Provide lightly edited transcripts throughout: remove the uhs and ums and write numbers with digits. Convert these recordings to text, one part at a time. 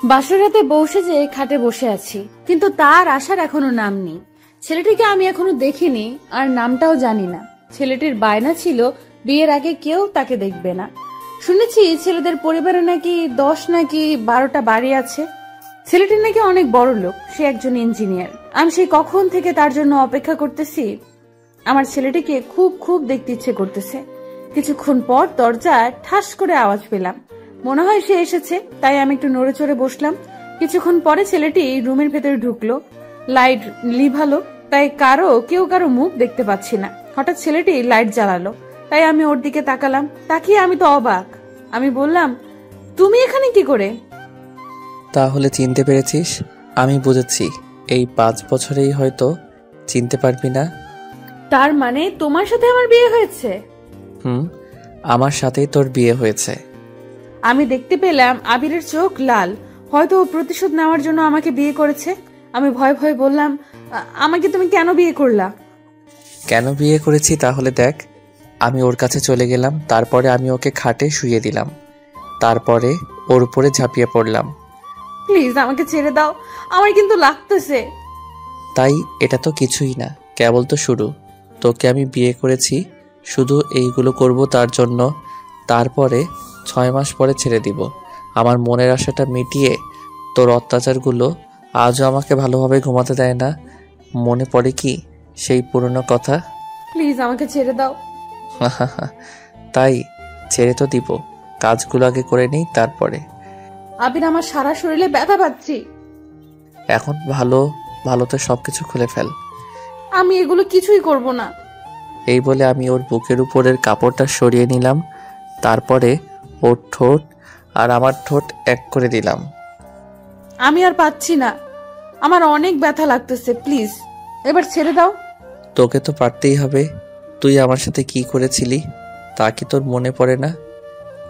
বাসর রাতে বউ সেজে খাটে বসে আছি, কিন্তু তার আসার এখনো নাম নেই। ছেলেটিকে আমি এখনো দেখিনি, আর নামটাও জানি না। ছেলেটির বায়না ছিল বিয়ের আগে কেউ তাকে দেখবে না। শুনেছি ছেলেদের পরিবারে নাকি 10 নাকি 12টা বাড়ি আছে। ছেলেটি নাকি অনেক বড় লোক, সে একজন ইঞ্জিনিয়ার। আমি সেই কখন থেকে তার জন্য অপেক্ষা করতেছি। আমার ছেলেটিকে খুব খুব দেখতে ইচ্ছে করতেছে। কিছুক্ষণ পর দরজায় ঠাস করে আওয়াজ পেলাম, মনে হয় সে এসেছে, তাই আমি একটু নড়ে চড়ে বসলাম। কিছুক্ষণ পরে ছেলেটি রুমের ভেতরে ঢুকলো, লাইট লিভালো, তাই কেউ কারো মুখ দেখতে পাচ্ছি না। হঠাৎ ছেলেটি লাইট জ্বালালো, তাই আমি ওর দিকে তাকালাম। তাকিয়ে আমি তো অবাক। আমি বললাম, তুমি এখানে কি করে? তাহলে চিনতে পেরেছিস? আমি বুঝেছি এই 5 বছরেই হয়তো চিনতে পারবি না। তার মানে তোমার সাথে আমার বিয়ে হয়েছে? আমার সাথেই তোর বিয়ে হয়েছে। আমি দেখতে পেলাম আবিরের চোখ লাল, হয়তো ও প্রতিশোধ নেওয়ার জন্য আমাকে বিয়ে করেছে। আমি ভয়ে ভয়ে বললাম, আমাকে তুমি কেন বিয়ে করলা? কেন বিয়ে করেছি তাহলে দেখ। আমি ওর কাছে চলে গেলাম, তারপরে আমি ওকে খাটে শুইয়ে দিলাম, তারপরে ওর উপরে ঝাঁপিয়ে পড়লাম। প্লিজ আমাকে ছেড়ে দাও, আমার কিন্তু লাগতেছে। তাই এটা তো কিছুই না, কেবল তো শুরু। তোকে আমি বিয়ে করেছি শুধু এইগুলো করব তার জন্য। তারপরে 6 মাস পরে ছেড়ে দিব। আমার মনের আশাটা মিটিয়ে তোর অত্যাচারগুলো আজও আমাকে ভালোভাবে ঘুমাতে দেয় না। মনে পড়ে কি সেই পুরনো কথা? প্লিজ আমাকে ছেড়ে দাও। তাই ছেড়ে তো দিব, কাজগুলো আগে করে নেই তারপরে। আবির, আমার সারা শরীরে ব্যথা পাচ্ছি। এখন ভালোতে সবকিছু খুলে ফেল। আমি এগুলো কিছুই করব না। এই বলে আমি ওর বুকের উপরের কাপড়টা সরিয়ে নিলাম, তারপরে ওর ঠোঁট আর আমার ঠোঁট এক করে দিলাম। আমি আর পাচ্ছি না, আমার অনেক ব্যথা লাগতেছে। প্লিজ এবার ছেড়ে দাও। তোকে তো পারতেই হবে। তুই আমার সাথে কি করেছিলি তা কি তোর মনে পড়ে না?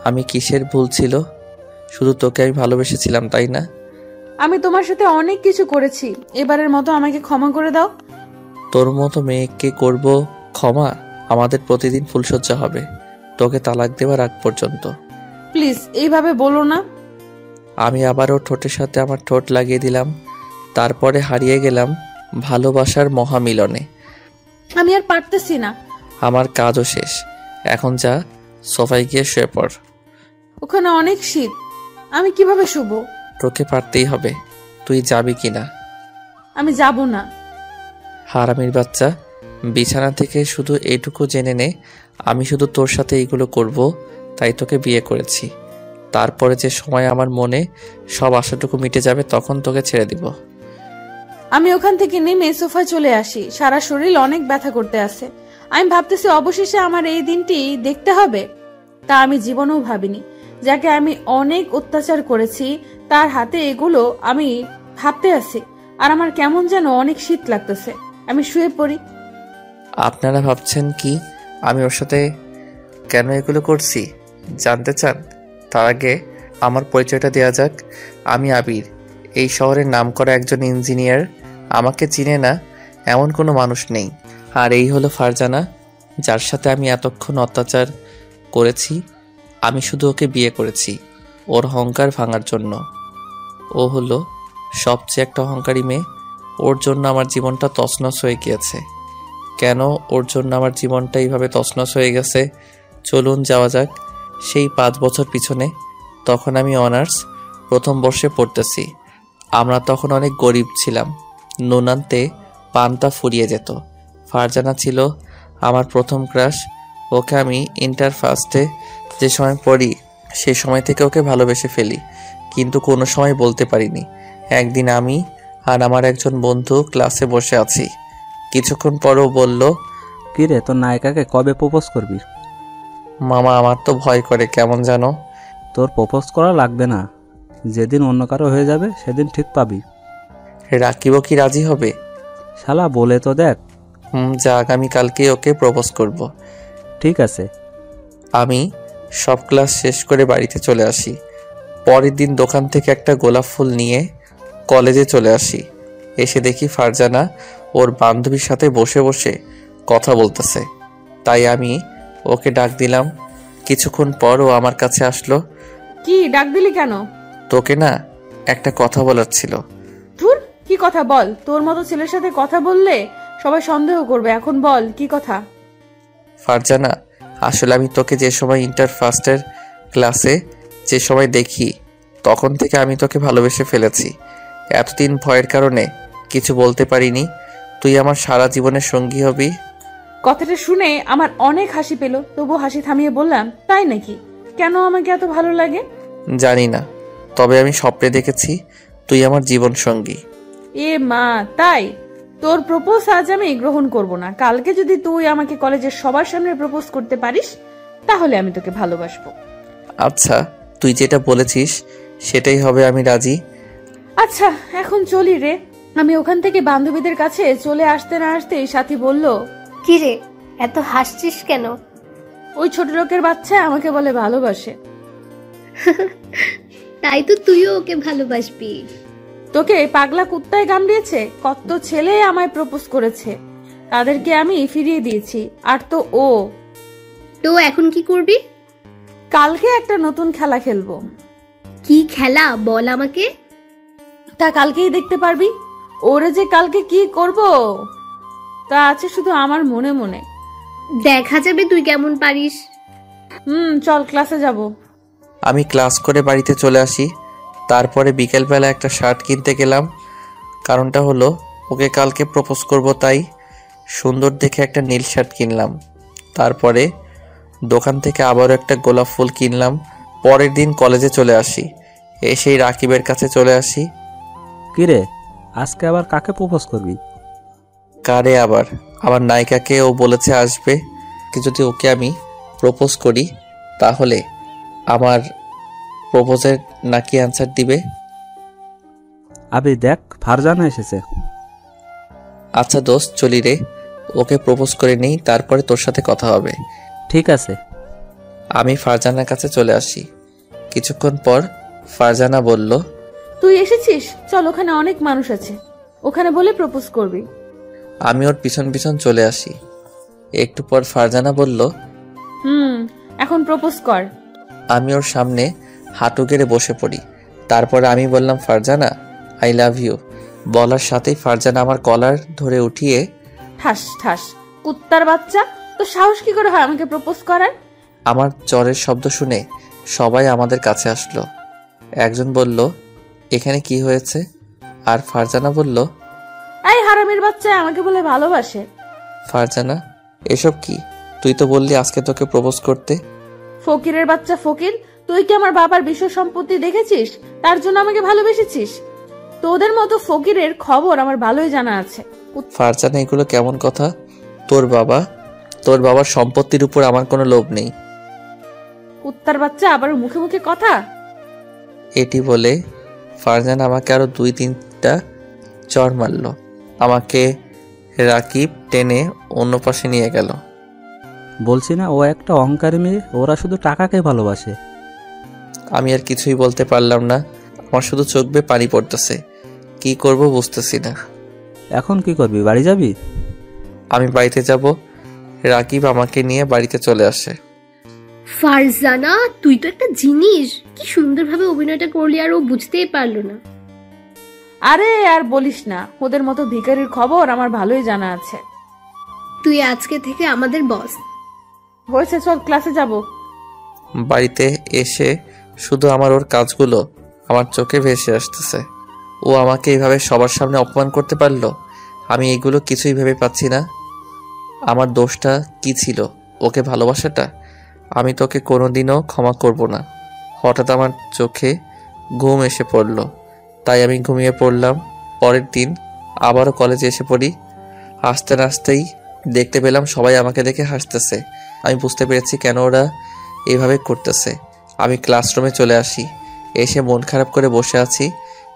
আমি কিসের ভুল ছিল? শুধু তোকে আমি ভালোবেসেছিলাম, তাই না? আমি তোমার সাথে অনেক কিছু করেছি, এবারের মতো আমাকে ক্ষমা করে দাও। তোর মতো মেয়েকে করব ক্ষমা? আমাদের প্রতিদিন ফুলসজ্জা হবে, তোকে তালাক দেওয়ার আগ পর্যন্ত। প্লিজ এইভাবে বলো না। আমি আবারও ঠোঁটের সাথে আমার ঠোঁট লাগিয়ে দিলাম, তারপরে হারিয়ে গেলাম ভালোবাসার মহামিলনে। আমি আর পারতেছি না। আমার কাজও শেষ, এখন যা সোফায় গিয়ে শুয়ে পড়। ওখানে অনেক শীত, আমি কিভাবে শুব? তোকে পারতেই হবে, তুই যাবি কিনা? আমি যাব না। হারামির বাচ্চা, বিছানা থেকে শুধু এইটুকু জেনে নে, আমি শুধু তোর সাথে এইগুলো করব, তাই তোকে বিয়ে করেছি। তারপরে যে সময় আমার মনে সব আশাটুকু মিটে যাবে, তখন তোকে ছেড়ে দিব। আমি ওখান থেকে নেমে সোফায় চলে আসি। সারা শরীর অনেক ব্যথা করতে আছে। আমি ভাবতেছি অবশেষে আমার এই দিনটি দেখতে হবে। তা আমি জীবনেও ভাবিনি, যাকে আমি অনেক অত্যাচার করেছি তার হাতে এগুলো আমি ভাবতে আছি। আর আমার কেমন যেন অনেক শীত লাগতেছে। আমি শুয়ে পড়ি। আপনারা ভাবছেন কি আমি ওর সাথে কেন এগুলো করছি জানতে চান? তার আগে আমার পরিচয়টা দেওয়া যাক। আমি আবির, এই শহরের নামকরা একজন ইঞ্জিনিয়ার। আমাকে চিনে না এমন কোনো মানুষ নেই। আর এই হলো ফারজানা, যার সাথে আমি এতক্ষণ অত্যাচার করেছি। আমি শুধু ওকে বিয়ে করেছি ওর অহংকার ভাঙার জন্য। ও হলো সবচেয়ে একটা অহংকারী মেয়ে। ওর জন্য আমার জীবনটা তছনছ হয়ে গিয়েছে। কেন ওর জন্য আমার জীবনটা এইভাবে তছনছ হয়ে গেছে, চলুন যাওয়া যাক সেই 5 বছর পিছনে। তখন আমি অনার্স প্রথম বর্ষে পড়তেছি। আমরা তখন অনেক গরিব ছিলাম, নুন আনতে পান্তা ফুরিয়ে যেত। ফারজানা ছিল আমার প্রথম ক্রাশ। ওকে আমি ইন্টার ফার্স্টে যে সময় পড়ি সেই সময় থেকে ওকে ভালোবেসে ফেলি, কিন্তু কোনো সময় বলতে পারিনি। একদিন আমি আর আমার একজন বন্ধু ক্লাসে বসে আছি। কিছুক্ষণ পরও বলল, কিরে, তোর নায়িকাকে কবে প্রপোজ করবি? মামা আমার তো ভয় করে কেমন জানো। তোর প্রপোজ করা লাগবে না, যেদিন অন্য কারো হয়ে যাবে সেদিন ঠিক পাবি। রাকিবও কি রাজি হবে? শালা বলে তো দেখ। যা, আগামীকালকে ওকে প্রপোজ করব। ঠিক আছে। আমি সব ক্লাস শেষ করে বাড়িতে চলে আসি। পরের দিন দোকান থেকে একটা গোলাপ ফুল নিয়ে কলেজে চলে আসি। এসে দেখি ফারজানা ওর বান্ধবীর সাথে বসে বসে কথা বলতেছে। তাই আমি ওকে ডাক দিলাম, কিছুক্ষণ পর ও আমার কাছে আসলো। কি ডাক দিলি কেন? তোকে না একটা কথা বলার ছিল। ধুর, কি কথা বল। তোর মতো ছেলের সাথে কথা বললে সবাই সন্দেহ করবে। এখন বল কি কথা। ফারজানা, আসলে আমি তোকে যে সময় ইন্টার ফার্স্টের ক্লাসে যে সময় দেখি তখন থেকে আমি তোকে ভালোবেসে ফেলেছি। এতদিন ভয়ের কারণে কিছু বলতে পারিনি। তুই আমার সারা জীবনের সঙ্গী হবি। কথাটা শুনে আমার অনেক হাসি পেল, তবু হাসি থামিয়ে বললাম, তাই নাকি? কেন আমাকে এত ভালো লাগে? জানি না, তবে আমি স্বপ্নে দেখেছি তুই আমার জীবন সঙ্গী। এ মা, তাই? তোর প্রপোজ আজ আমি গ্রহণ করব না। কালকে যদি তুই আমাকে কলেজের সবার সামনে প্রপোজ করতে পারিস তাহলে আমি তোকে ভালোবাসবো। আচ্ছা, তুই যেটা বলেছিস সেটাই হবে, আমি রাজি। আচ্ছা, এখন চলি রে। আমি ওখান থেকে বান্ধবীদের কাছে চলে আসতে না আসতেই সাথী বলল, কি রে, এত হাসছিস কেন? ওই ছোট লোকের বাচ্চা আমাকে বলে ভালোবাসে। তাই তো তুইও ওকে ভালোবাসবি। তোকে পাগলা কুত্তায় কামড়িয়েছে। কত ছেলে আমায় প্রপোজ করেছে, তাদেরকে আমি ফিরিয়ে দিয়েছি। আর ও তো এখন কি করবি? কালকে একটা নতুন খেলা খেলবো। কি খেলা বল আমাকে। তা কালকেই দেখতে পারবি। ওরে যে কালকে কি করব তা আছে শুধু আমার মনে মনে। দেখা যাবে তুই কেমন পারিস। চল ক্লাসে যাব। আমি ক্লাস করে বাড়িতে চলে আসি। তারপরে বিকেলবেলা একটা শার্ট কিনতে গেলাম। কারণটা হলো ওকে কালকে প্রপোজ করব, তাই সুন্দর দেখে একটা নীল শার্ট কিনলাম। তারপরে দোকান থেকে আবারও একটা গোলাপ ফুল কিনলাম। পরের দিন কলেজে চলে আসি। এসেই রাকিবের কাছে চলে আসি। কিরে, আজকে আবার কাকে প্রপোজ করবি? কারে আবার? আমার নায়িকাকে ও বলেছে আসবে। যদি ওকে আমি প্রপোজ করি তাহলে আমার প্রপোজের নাকি অ্যান্সার দিবে। আবি দেখ, ফারজানা এসেছে। আচ্ছা দোস্ত, চলি রে, ওকে প্রপোজ করে নেই, তারপরে তোর সাথে কথা হবে। ঠিক আছে। আমি ফারজানার কাছে চলে আসি। কিছুক্ষণ পর ফারজানা বলল, তুই এসেছিস, চল ওখানে অনেক মানুষ আছে, ওখানে বলে প্রপোজ করবি। আমি ওর পিছন পিছন চলে আসি। একটু পর ফারজানা বলল, এখন প্রপোজ কর। আমি ওর সামনে হাঁটু গেড়ে বসে পড়ি। তারপরে আমি বললাম, ফারজানা আই লাভ ইউ। বলার সাথেই ফারজানা আমার কলার ধরে উঠিয়ে ঠাস ঠাস। কুত্তার বাচ্চা, তো সাহস কি করে হয় আমাকে প্রপোজ করার? আমার জ্বরের শব্দ শুনে সবাই আমাদের কাছে আসলো। একজন বলল, এখানে কি হয়েছে? আর ফারজানা বলল, এই হারামির বাচ্চা আমাকে বলে ভালোবাসে। ফারজানা, এসব কি? তুই তো বললি আজকে তোকে প্রপোজ করতে। ফকিরের বাচ্চা ফকির, তুই কি আমার বাবার বিষয় সম্পত্তি দেখেছিস তার জন্য আমাকে ভালোবেসেছিস? তোদের মতো ফকিরের খবর আমার ভালোই জানা আছে। ফারজানা, এগুলো কেমন কথা? তোর বাবার সম্পত্তির উপর আমার কোনো লোভ নেই। কুত্তার বাচ্চা, আবার মুখে মুখে কথা। এটি বলে ফারজানা আমাকে আরো 2-3টা চড় মারল। আমাকে রাকিব টেনে অন্য পাশে নিয়ে গেল। বলছি না, ও একটা অহংকারী মেয়ে, ওরা শুধু টাকাকে ভালোবাসে। আমি আর কিছুই বলতে পারলাম না। আমার শুধু চোখ বেয়ে পানি পড়তেছে। কি করব বুঝতেছি না। এখন কি করবি, বাড়ি যাবি? আমি বাড়িতে যাব। রাকিব আমাকে নিয়ে বাড়িতে চলে আসে। ফারজানা, তুই তো একটা জিনিস। কি সুন্দরভাবে অভিনয়টা করলি, আর ও বুঝতেই পারলো না। আরে আর বলিস না, ওদের মতো ভিখারির খবর আমার ভালোই জানা আছে। তুই আজকে থেকে আমাদের বস। হয়েছে, চল ক্লাসে যাব। বাড়িতে এসে শুধু ওর কাজগুলো আমার চোখে ভেসে আসতেছে। ও আমাকে এইভাবে সবার সামনে অপমান করতে পারলো। আমি এইগুলো কিছুই ভেবে পাচ্ছি না। আমার দোষটা কি ছিল? ওকে ভালোবাসাটা? আমি তোকে কোনোদিনও ক্ষমা করব না। হঠাৎ আমার চোখে ঘুম এসে পড়ল, তাই আমি ঘুমিয়ে পড়লাম। পরের দিন আবারও কলেজে এসে পড়ি। হাসতে নাচতেই দেখতে পেলাম সবাই আমাকে দেখে হাসতেছে। আমি বুঝতে পেরেছি কেন ওরা এভাবে করতেছে। আমি ক্লাসরুমে চলে আসি। এসে মন খারাপ করে বসে আছি।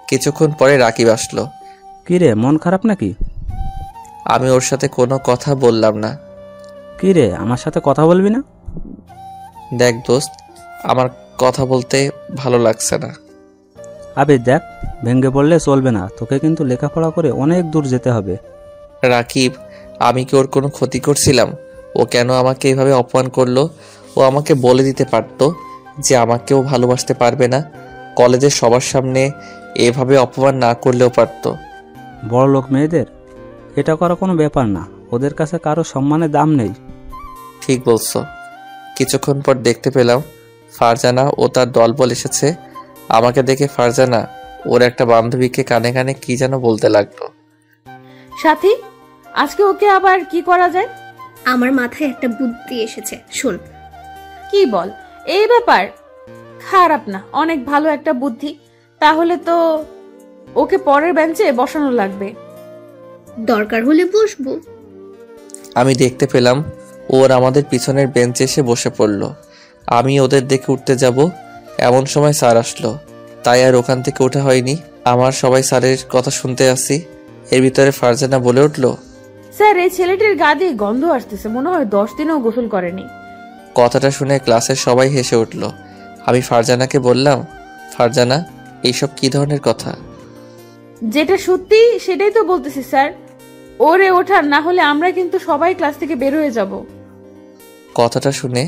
কিছুক্ষণ পরে রাকিব আসলো। কি রে, মন খারাপ নাকি? আমি ওর সাথে কোনো কথা বললাম না। কি রে, আমার সাথে কথা বলবি না? দেখ দোস্ত, আমার কথা বলতে ভালো লাগছে না। আবে দেখ, ভেঙে পড়লে চলবে না, তোকে কিন্তু লেখাপড়া করে অনেক দূর যেতে হবে। রাকিব, আমি কি ওর কোনো ক্ষতি করছিলাম? ও কেন আমাকে এভাবে অপমান করলো? ও ও আমাকে বলে দিতে পারতো যে আমাকেও ভালোবাসতে পারবে না। কলেজের সবার সামনে এভাবে অপমান না করলেও পারতো। বড় লোক মেয়েদের এটা করা কোনো ব্যাপার না, ওদের কাছে কারো সম্মানের দাম নেই। ঠিক বলছো। কিছুক্ষণ পর দেখতে পেলাম ফারজানা ও তার দলবল এসেছে। আমাকে দেখে ফারজানা ওর একটা বান্ধবীকে কানে কানে কি যেন বলতে লাগলো। সাথী, আজকে ওকে আবার কি করা যায়? আমার মাথায় একটা বুদ্ধি এসেছে, শোন। কি বল? এই ব্যাপার খারাপ না, অনেক ভালো একটা বুদ্ধি। তাহলে তো ওকে পরের বেঞ্চে বসানো লাগবে। দরকার হলে বসবো। আমি দেখতে পেলাম ওর আমাদের পিছনের বেঞ্চে এসে বসে পড়ল। আমি ওদের দেখে উঠতে যাব, এমন সময় স্যার আসলো। তাই আর ওখান থেকে ওঠা হয়নি। আমার সবাই স্যারের কথা শুনতে আসি। এর ভিতরে ফারজানা বলে উঠলো, স্যার, এই ছেলেটির গা দিয়ে গন্ধ আসতেছে, মনে হয় 10 দিনও গোসল করেনি। কথাটা শুনে ক্লাসের সবাই হেসে উঠল। আমি ফারজানাকে বললাম, ফারজানা, এইসব কি ধরনের কথা? যেটা সত্যি সেটাই তো বলতেছি স্যার। ওরে ওঠান, না হলে আমরা কিন্তু সবাই ক্লাস থেকে বের হয়ে যাব। কথাটা শুনে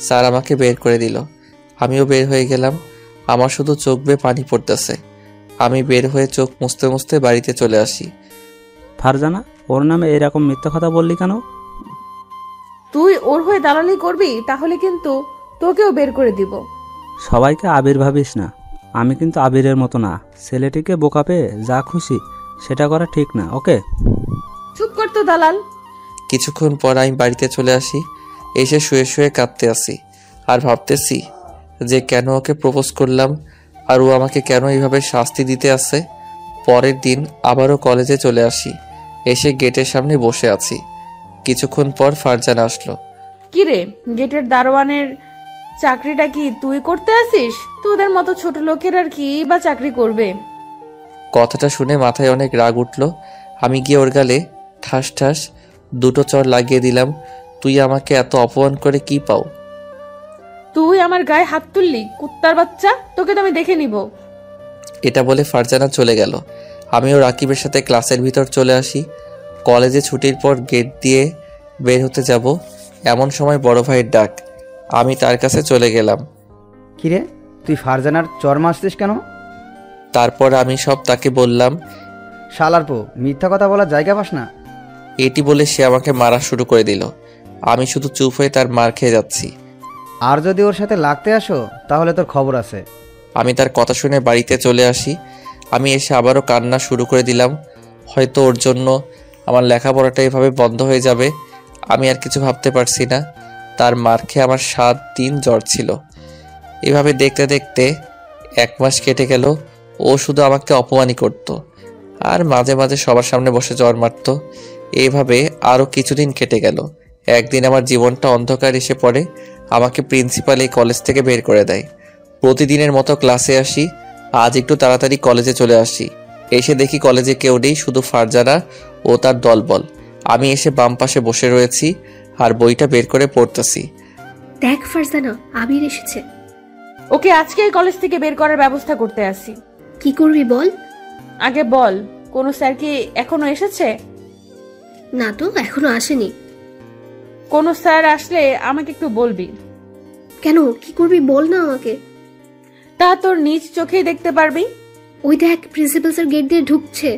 স্যার আমাকে বের করে দিল। আমিও বের হয়ে গেলাম। আমার শুধু চোখ বেয়ে পানি পড়তেছে। আমি বের হয়ে চোখ মুছতে মুছতে বাড়িতে চলে আসি। ফারজানা, ওর নামে এরকম মিথ্যা কথা বললি কেন? তুই ওর হয়ে দালালি করবি, তাহলে কিন্তু তোকেও বের করে দিব। সবাইকে আবির ভাবিস না, আমি কিন্তু আবিরের মতো না। ছেলেটিকে বোকা পেয়ে যা খুশি সেটা করা ঠিক না, ওকে? চুপ কর তো দালাল। কিছুক্ষণ পর আমি বাড়িতে চলে আসি। এসে শুয়ে শুয়ে কাঁদতে আসি আর ভাবতেছি যে কেন ওকে প্রপোজ করলাম আর ও আমাকে কেন এইভাবে শাস্তি দিতে আসে। পরের দিন আবারও কলেজে চলে আসি। এসে গেটের সামনে বসে আছি। কিছুক্ষণ পর ফারজানা আসলো। কিরে, গেটের দারোয়ানের চাকরিটা কি তুই করতে আসিস? তোদের মতো ছোট লোকের আর কি বা চাকরি করবে? কথাটা শুনে মাথায় অনেক রাগ উঠল। আমি গিয়ে ওর গালে ঠাস ঠাস 2টো চড় লাগিয়ে দিলাম। তুই আমাকে এত অপমান করে কি পাও? তুই আমার গায়ে হাত তুললি, কুত্তার বাচ্চা! তোকে তো আমি দেখে নিব। এটা বলে ফারজানা চলে গেল। আমিও রাকিবের সাথে ক্লাসের ভিতর চলে আসি। কলেজে ছুটির পর গেট দিয়ে বের হতে যাব, এমন সময় বড় ভাইয়ের ডাক। আমি তার কাছে চলে গেলাম। কিরে, তুই ফারজানার চর মারছিস কেন? তারপর আমি সব তাকে বললাম। শালার পো, মিথ্যা কথা বলার জায়গা পাস না। এটি বলে সে আমাকে মারা শুরু করে দিল। আমি শুধু চুপ হয়ে তার মার খেয়ে যাচ্ছি। আর যদি ওর সাথে লাগতে আসো তাহলে তোর খবর আছে। আমি তার কথা শুনে বাড়িতে চলে আসি। আমি এসে আবারও কান্না শুরু করে দিলাম। হয়তো ওর জন্য আমার লেখাপড়াটা এভাবে বন্ধ হয়ে যাবে, আমি আর কিছু ভাবতে পারছি না। তার মার খেয়ে আমার 7 দিন জ্বর ছিল। এভাবে দেখতে দেখতে 1 মাস কেটে গেল। ও শুধু আমাকে অপমানই করত আর মাঝে মাঝে সবার সামনে বসে জ্বর মারত। এইভাবে আরও কিছুদিন কেটে গেল। একদিন আমার জীবনটা অন্ধকার এসে পড়ে। আমাকে প্রিন্সিপাল এই কলেজ থেকে বের করে দেয়। প্রতিদিনের মতো ক্লাসে আসি। আজ একটু তাড়াতাড়ি কলেজে চলে আসি। এসে দেখি কলেজে কেউ নেই, শুধু ফারজানা ও তার দলবল। আমি এসে বাম পাশে বসে রয়েছি আর বইটা বের করে পড়তেছি। দেখ ফারজানা, আবির এসেছে। ওকে আজকে কলেজ থেকে বের করার ব্যবস্থা করতে আসি। কি করবি বল? আগে বল, কোনো স্যার কি এখনো এসেছে? না তো, এখনো আসেনি। কোনো স্যার আসলে আমাকে একটু বলবি। কেন, কি করবি বল না আমাকে। তা তোর নিজ চোখেই দেখতে পারবি। ওই দেখ, প্রিন্সিপাল স্যার গেট দিয়ে ঢুকছে।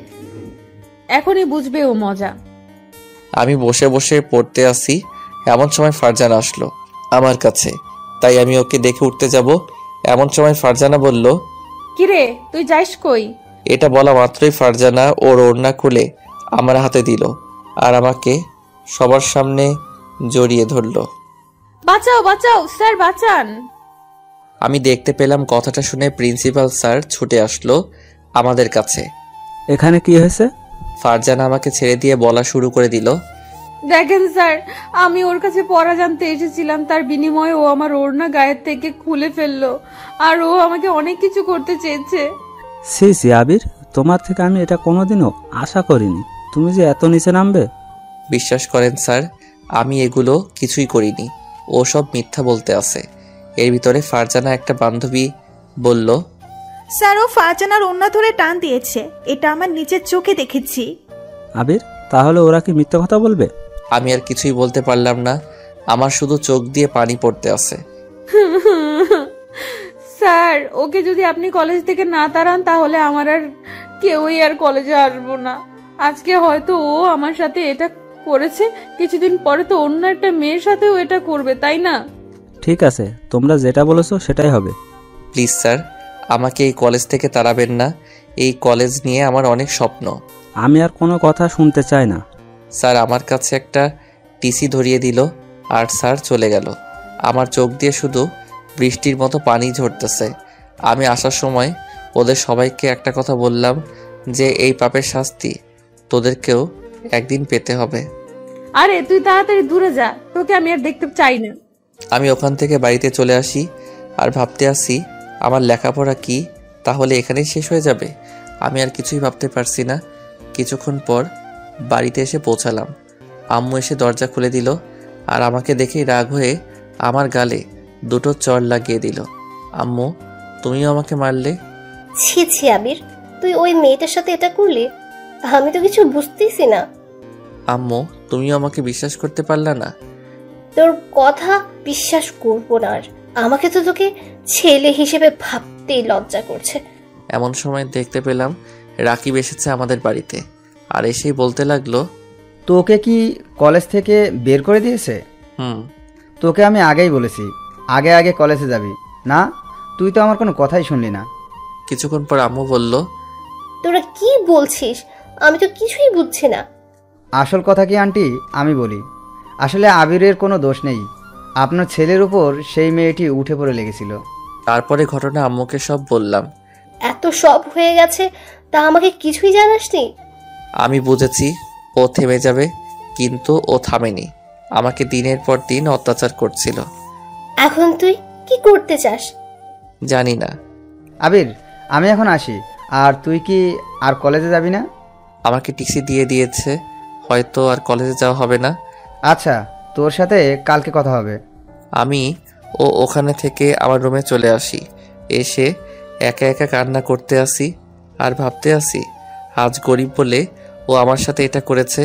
এখনই বুঝবে ও মজা। আমি বসে বসে পড়তে আসি, এমন সময় ফারজানা আসলো আমার কাছে। তাই আমি ওকে দেখে উঠতে যাব, এমন সময় ফারজানা বলল, কিরে, তুই যাইস কই? এটা বলা মাত্রই ফারজানা ওর ওড়না খুলে আমার হাতে দিল আর আমাকে সবার সামনে জড়িয়ে ধরল। বাঁচাও বাঁচাও স্যার, বাঁচান! আমি দেখতে পেলাম কথাটা শুনে প্রিন্সিপাল স্যার ছুটে আসলো আমাদের কাছে। এখানে কি হয়েছে? ফারজানা আমাকে ছেড়ে দিয়ে বলা শুরু করে দিল, দেখেন স্যার, আমি ওর কাছে পড়া জানতে এসেছিলাম, তার বিনিময়ে ও আমার ওড়না গায়ের থেকে খুলে ফেললো আর ও আমাকে অনেক কিছু করতে চেয়েছে। সি সি আবির, তোমার থেকে আমি এটা কোনোদিনও আশা করিনি, তুমি যে এত নিচে নামবে। বিশ্বাস করেন স্যার, আমি এগুলো কিছুই করিনি, ও সব মিথ্যা বলতে আছে। এর ভিতরে ফারজানা একটা বান্ধবী বলল, স্যার, ও ফারজানার ওড়না ধরে টান দিয়েছে, এটা আমার নিজের চোখে দেখেছি। আবির, তাহলে ওরা কি মিথ্যা কথা বলবে? আমি আর কিছুই বলতে পারলাম না। আমার শুধু চোখ দিয়ে পানি পড়তে আছে। স্যার, ওকে যদি আপনি কলেজ থেকে না তাড়ান তাহলে আমার আর কেউই আর কলেজে আসবো না। আজকে হয়তো ও আমার সাথে এটা করেছে, কিছুদিন পরে তো অন্য একটা মেয়ের সাথেও এটা করবে, তাই না? ঠিক আছে, তোমরা যেটা বলেছো সেটাই হবে। প্লিজ স্যার, আমাকে এই কলেজ থেকে তাড়াবেন না। এই কলেজ নিয়ে আমার অনেক স্বপ্ন। আমি আর কোনো কথা শুনতে চাই না। স্যার আমার কাছে একটা টিসি ধরিয়ে দিল আর স্যার চলে গেল। আমার চোখ দিয়ে শুধু বৃষ্টির মতো পানি ঝরতেছে। আমি আসার সময় ওদের সবাইকে একটা কথা বললাম যে এই পাপের শাস্তি তোদেরকেও একদিন পেতে হবে। আরে তুই তাড়াতাড়ি দূরে যা, তোকে আমি আর দেখতে চাই না। আমি ওখান থেকে বাড়িতে চলে আসি আর ভাবতে আসি আমার লেখাপড়া কি তাহলে এখানেই শেষ হয়ে যাবে? আমি আর কিছুই ভাবতে পারছি না। কিছুক্ষণ পর বাড়িতে এসে পৌঁছালাম। আম্মু এসে দরজা খুলে দিল আর আমাকে দেখেই রাগ হয়ে আমার গালে দুটো চড় লাগিয়ে দিল। আম্মু, তুমিও আমাকে মারলে? ছি ছি আবির, তুই ওই মেয়েটার সাথে এটা করলি? আমি তো কিছু বুঝতেছি না। আম্মু, তুমিও আমাকে বিশ্বাস করতে পারলা না? তোর কথা বিশ্বাস করবো না আর। আমাকে তো তোকে ছেলে হিসেবে ভাবতেই লজ্জা করছে। এমন সময় দেখতে পেলাম রাকিব এসেছে আমাদের বাড়িতে আর এসেই বলতে লাগলো, তোকে কি কলেজ থেকে বের করে দিয়েছে? হুম। তোকে আমি আগেই বলেছি আগে আগে কলেজে যাবি না, তুই তো আমার কোনো কথাই শুনলি না। কিছুক্ষণ পর আম্মু বলল, তোরা কি বলছিস? আমি তো কিছুই বুঝছি না। আসল কথা কি আন্টি আমি বলি, আসলে আবিরের কোনো দোষ নেই, আপনার ছেলের উপর সেই মেয়েটি উঠে পড়ে লেগেছিল। তারপরে ঘটনা আম্মুকে সব বললাম। এত সব হয়ে গেছে তা আমাকে কিছুই জানাসনি? আমি বুঝেছি ও থেমে যাবে, কিন্তু ও থামেনি। আমাকে দিনের পর দিন অত্যাচার করছিল। এখন তুই কি করতে চাস? জানি না। আবির, আমি এখন আসি। আর তুই কি আর কলেজে যাবি না? আমাকে টিসি দিয়ে দিয়েছে, হয়তো আর কলেজে যাওয়া হবে না। আচ্ছা, তোর সাথে কালকে কথা হবে। আমি ওখানে থেকে আমার রুমে চলে আসি। এসে একা একা কান্না করতে আসি আর ভাবতে আসি আজ গরিব বলে ও আমার সাথে এটা করেছে।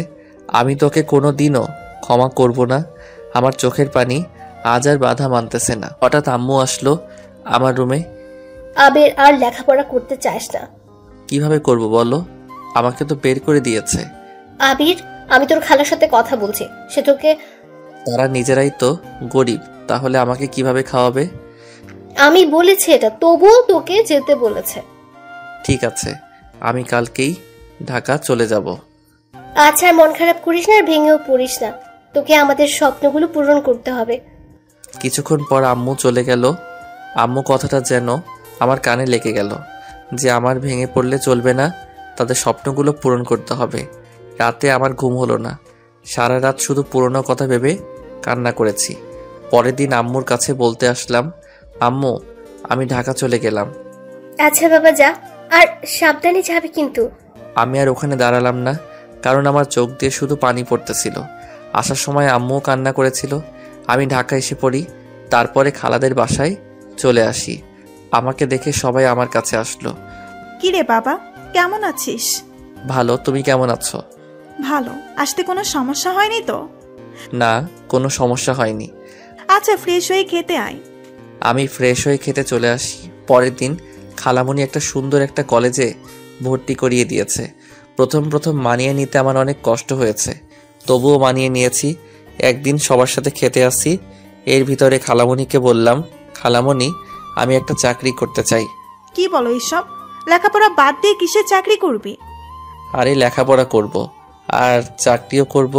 আমি তোকে কোনো দিনও ক্ষমা করব না। আমার চোখের পানি আজ আর বাধা মানতেছে না। হঠাৎ আম্মু আসলো আমার রুমে। আবির, আর লেখাপড়া করতে চাস না? কিভাবে করব বলো? আমাকে তো বের করে দিয়েছে। আবির, আমি তোর খালার সাথে কথা বলছি, সে তোকে... তারা নিজেরাই তো গরিব, তাহলে আমাকে কিভাবে খাওয়াবে? আমি বলেছি এটা, তবুও তোকে যেতে বলেছে। ঠিক আছে, আমি কালকেই ঢাকা চলে যাব। আচ্ছা, আর মন খারাপ করিস না আর ভেঙেও পড়িস না। তোকে আমাদের স্বপ্নগুলো পূরণ করতে হবে। কিছুক্ষণ পর আম্মু চলে গেল। আম্মু কথাটা যেন আমার কানে লেগে গেল যে আমার ভেঙে পড়লে চলবে না, তাদের স্বপ্নগুলো পূরণ করতে হবে। রাতে আমার ঘুম হলো না। সারা রাত শুধু পুরনো কথা ভেবে কান্না করেছি। পরের দিন আম্মুর কাছে বলতে আসলাম, আম্মু, আমি ঢাকা চলে গেলাম। আচ্ছা বাবা, যা, আর সাবধানে যাবে কিন্তু। আমি আর ওখানে দাঁড়ালাম না, কারণ আমার চোখ দিয়ে শুধু পানি পড়তেছিল। আসার সময় আম্মুও কান্না করেছিল। আমি ঢাকা এসে পড়ি, তারপরে খালাদের বাসায় চলে আসি। আমাকে দেখে সবাই আমার কাছে আসলো। কি রে বাবা, কেমন আছিস? ভালো, তুমি কেমন আছো? ভালো। আসতে কোনো সমস্যা হয়নি তো? না, কোনো সমস্যা হয়নি। আচ্ছা, ফ্রেশ হয়ে খেতে আয়। আমি ফ্রেশ হয়ে খেতে চলে আসি। পরের দিন খালামণি একটা সুন্দর একটা কলেজে ভর্তি করিয়ে দিয়েছে। প্রথম মানিয়ে নিতে আমার অনেক কষ্ট হয়েছে, তবুও মানিয়ে নিয়েছি। একদিন সবার সাথে খেতে আসি। এর ভিতরে খালামণিকে বললাম, খালামণি, আমি একটা চাকরি করতে চাই। কি বলো এসব? লেখাপড়া বাদ দিয়ে কিসের চাকরি করবি? আরে লেখাপড়া করব আর চাকরিও করব।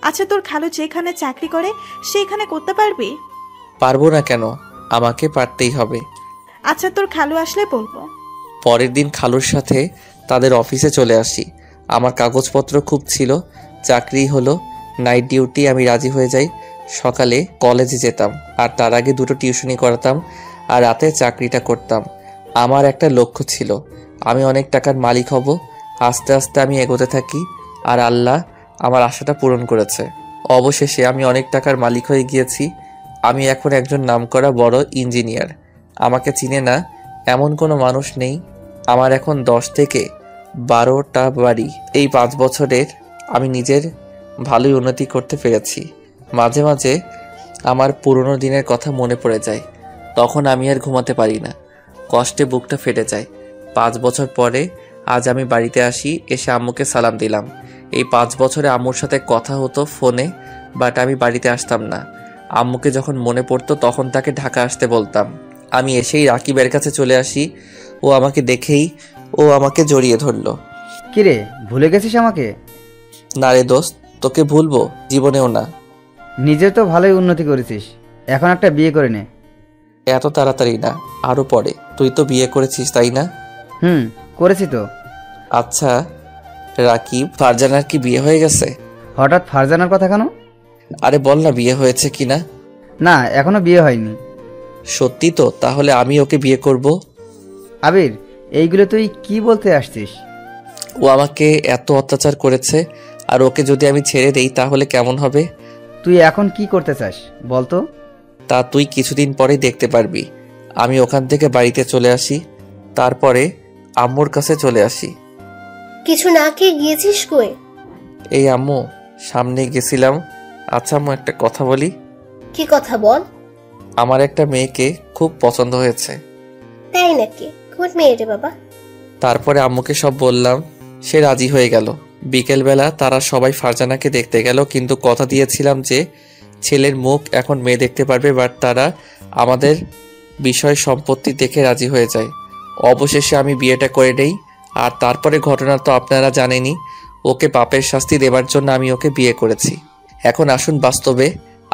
আচ্ছা, তোর খালু যেখানে চাকরি করে সেইখানে করতে পারবি? পারবো না কেন? আমাকে পারতেই হবে। আচ্ছা, তোর খালু আসলে বলবো। পরের দিন খালুর সাথে তাদের অফিসে চলে আসি। আমার কাগজপত্র খুব ছিল, চাকরি হলো, নাইট ডিউটি। আমি রাজি হয়ে যাই। সকালে কলেজে যেতাম আর তার আগে 2টো টিউশনি করাতাম আর রাতে চাকরিটা করতাম। আমার একটা লক্ষ্য ছিল, আমি অনেক টাকার মালিক হব। আস্তে আস্তে আমি এগোতে থাকি আর আল্লাহ আমার আশাটা পূরণ করেছে। অবশেষে আমি অনেক টাকার মালিক হয়ে গিয়েছি। আমি এখন একজন নামকরা বড় ইঞ্জিনিয়ার। আমাকে চিনে না এমন কোনো মানুষ নেই। আমার এখন 10 থেকে 12টা বাড়ি। এই 5 বছরের আমি নিজের ভালোই উন্নতি করতে পেরেছি। মাঝে মাঝে আমার পুরনো দিনের কথা মনে পড়ে যায়। তখন আমি আর ঘুমাতে পারি না, কষ্টে বুকটা ফেটে যায়। 5 বছর পরে আজ আমি বাড়িতে আসি, এসে আম্মুকে সালাম দিলাম। এই 5 বছরে আম্মুর সাথে কথা হতো ফোনে, বাট আমি বাড়িতে আসতাম না। আম্মুকে যখন মনে পড়তো তখন তাকে ঢাকা আসতে বলতাম। আমি এসেই রাকিবের কাছে চলে আসি। ও আমাকে দেখেই আমাকে জড়িয়ে ধরলো। কিরে, ভুলে গেছিস আমাকে? না রে দোস্ত, তোকে ভুলবো জীবনেও না। নিজে তো ভালোই উন্নতি করেছিস, এখন একটা বিয়ে করে নে। এত তাড়াতাড়ি না, আরো পরে। তুই তো বিয়ে করেছিস তাই না? করেছি তো। আচ্ছা রাকিব, ফারজানার কি বিয়ে হয়ে গেছে? হঠাৎ ফারজানার কথা কেন? আরে বল না বিয়ে হয়েছে কিনা। না, এখনো বিয়ে হয়নি। সত্যি তো? তাহলে আমি ওকে বিয়ে করব। আবির, এইগুলো তুই কি বলতে আসছিস? ও আমাকে এত অত্যাচার করেছে, আর ওকে যদি আমি ছেড়ে দেই তাহলে কেমন হবে? তুই এখন কি করতে চাস বলতো? তা তুই কিছুদিন পরেই দেখতে পারবি। আমি ওখান থেকে বাড়িতে চলে আসি, তারপরে আম্মুর কাছে চলে আসি। কিছু না খেয়ে গিয়েছিস কই? এই আম্মু, সামনে গেছিলাম। আচ্ছা আম্মু, একটা কথা বলি। কি কথা বল। আমার একটা মেয়েকে খুব পছন্দ হয়েছে। তাই নাকি? কোন মেয়ে রে বাবা? তারপরে আম্মুকে সব বললাম, সে রাজি হয়ে গেল। বিকেলবেলা তারা সবাই ফারজানাকে দেখতে গেল, কিন্তু কথা দিয়েছিলাম যে ছেলের মুখ এখন মেয়ে দেখতে পারবে, বাট তারা আমাদের বিষয় সম্পত্তি দেখে রাজি হয়ে যায়। অবশেষে আমি বিয়েটা করে নেই। আর তারপরে ঘটনা তো আপনারা জানেনই। ওকে পাপের শাস্তি দেবার জন্য আমি ওকে বিয়ে করেছি। এখন আসুন বাস্তবে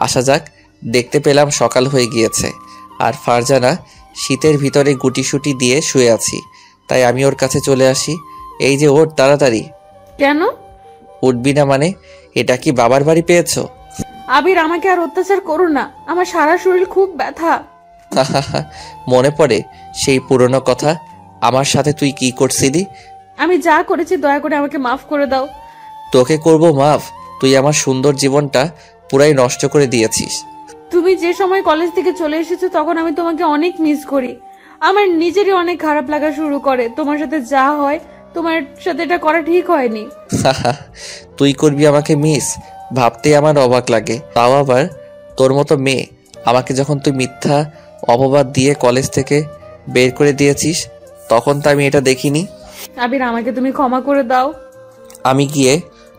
আসা যাক। দেখতে পেলাম সকাল হয়ে গিয়েছে, আর ফারজানা শীতের ভিতরে গুটিসুটি দিয়ে শুয়ে আছি। তাই আমি ওর কাছে চলে আসি। এই যে ওর, তাড়াতাড়ি। কেন? উঠবি না মানে? এটা কি বাবার বাড়ি পেয়েছো? আবির, আমাকে আর অত্যাচার করো না, আমার সারা শরীর খুব ব্যথা। মনে পড়ে সেই পুরনো কথা? আমার সাথে তুই কি করছিলি? আমি যা করেছি দয়া করে আমাকে মাফ করে দাও। তোকে করব মাফ? তুই আমার সুন্দর জীবনটা পুরাই নষ্ট করে দিয়েছিস। তুমি যে সময় কলেজ থেকে চলে এসেছো তখন আমি তোমাকে অনেক মিস করি। আমার নিজেরই অনেক খারাপ লাগা শুরু করে। তোমার সাথে যা হয়, তোমার সাথে এটা করা ঠিক হয়নি। তুই করবি আমাকে মিস? ভাবতে আমার অবাক লাগে। তাও আবার তোর মতো মেয়ে। আমাকে যখন তুই মিথ্যা অপবাদ দিয়ে কলেজ থেকে বের করে দিয়েছিস তখন তো আমি এটা দেখিনি। আবির, আমাকে তুমি ক্ষমা করে দাও। আমি গিয়ে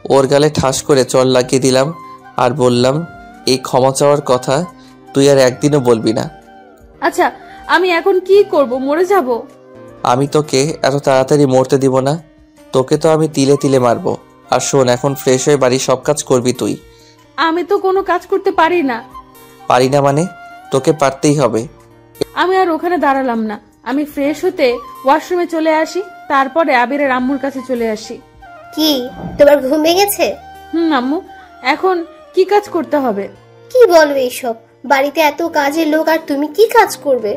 ওর গালে ঠাস করে চড় লাগিয়ে দিলাম আর বললাম, এই ক্ষমা চাওয়ার কথা তুই আর একদিনও বলবি না। আচ্ছা, আমি এখন কি করব? মরে যাব? আমি তোকে এত তাড়াতাড়ি মরতে দিব না। তোকে তো আমি তিলে তিলে মারবো। আর শোন, এখন ফ্রেশ হয়ে বাড়ির সব কাজ করবি তুই। আমি তো কোনো কাজ করতে পারি না। পারি না মানে? তোকে পারতেই হবে। আমি আর ওখানে দাঁড়ালাম না। আমি ফ্রেশ হতে ওয়াশরুমে চলে আসি, তারপরে আবিরের আম্মুর কাছে চলে আসি। কি, তোমার ঘুম ভেঙেছে? আম্মু, এখন কি কাজ করতে হবে? কি বলবে এইসব? বাড়িতে এত কাজের লোক আর তুমি কি কাজ করবে?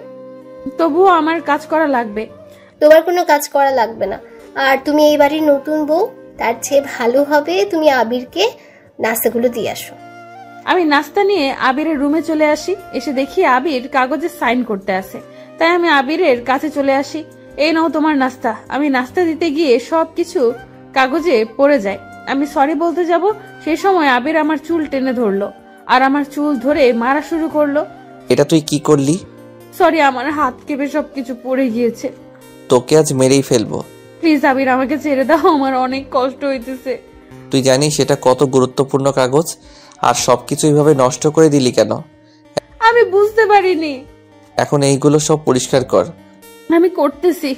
তবুও আমার কাজ করা লাগবে। তোমার কোনো কাজ করা লাগবে না। আর তুমি এই বাড়ির নতুন বউ, তার চেয়ে ভালো হবে তুমি আবিরকে নাস্তাগুলো দিয়ে আসো। আমি নাস্তা নিয়ে আবিরের রুমে চলে আসি। এসে দেখি আবির কাগজে সাইন করতে আসে। তাই আমি আবিরের কাছে চলে আসি। এই নাও তোমার নাস্তা। আমি নাস্তা দিতে গিয়ে সবকিছু কাগজে পড়ে যায়। আমি সরি বলতে যাব, সেই সময় আবির আমার চুল টেনে ধরলো আর আমার চুল ধরে মারা শুরু করলো। এটা তুই কি করলি? সরি, আমার হাত কেঁপে সবকিছু পড়ে গিয়েছে। তোকে আজ মেরেই ফেলবো। প্লিজ আবির, আমাকে ছেড়ে দাও, আমার অনেক কষ্ট হইতেছে। তুই জানিস এটা কত গুরুত্বপূর্ণ কাগজ, আর সবকিছু এইভাবে নষ্ট করে দিলি কেন? আমি বুঝতে পারিনি। এখন এইগুলো সব পরিষ্কার কর। আমি করতেছি।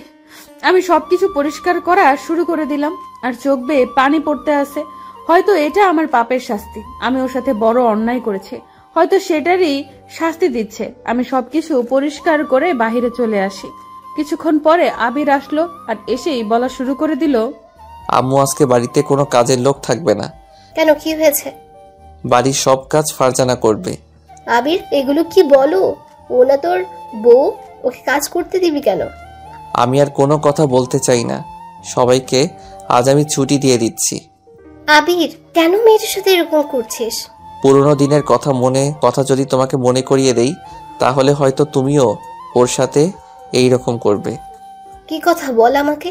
আমি সবকিছু পরিষ্কার করা শুরু করে দিলাম, আর চোখ বেয়ে পানি পড়তে আসে। হয়তো এটা আমার পাপের শাস্তি। আমি ওর সাথে বড় অন্যায় করেছি, হয়তো সেটারই শাস্তি দিচ্ছে। আমি সবকিছু পরিষ্কার করে বাহিরে চলে আসি। কিছুক্ষণ পরে আবির আসলো আর এসেই বলা শুরু করে দিল, আম্মু আজকে বাড়িতে কোনো কাজের লোক থাকবে না। কেন, কি হয়েছে? বাড়ির সব কাজ ফারজানা করবে। আবির, এগুলো কি বলো? ও না তোর বউ, ওকে কাজ করতে দিবি কেন? আমি আর কোনো কথা বলতে চাই না। সবাইকে আজ আমি ছুটি দিয়ে দিচ্ছি। আবির, কেন মেয়েটার সাথে এরকম করছিস? পুরোনো দিনের কথা যদি তোমাকে মনে করিয়ে দেই তাহলে হয়তো তুমিও ওর সাথে এই রকম করবে। কি কথা বল আমাকে।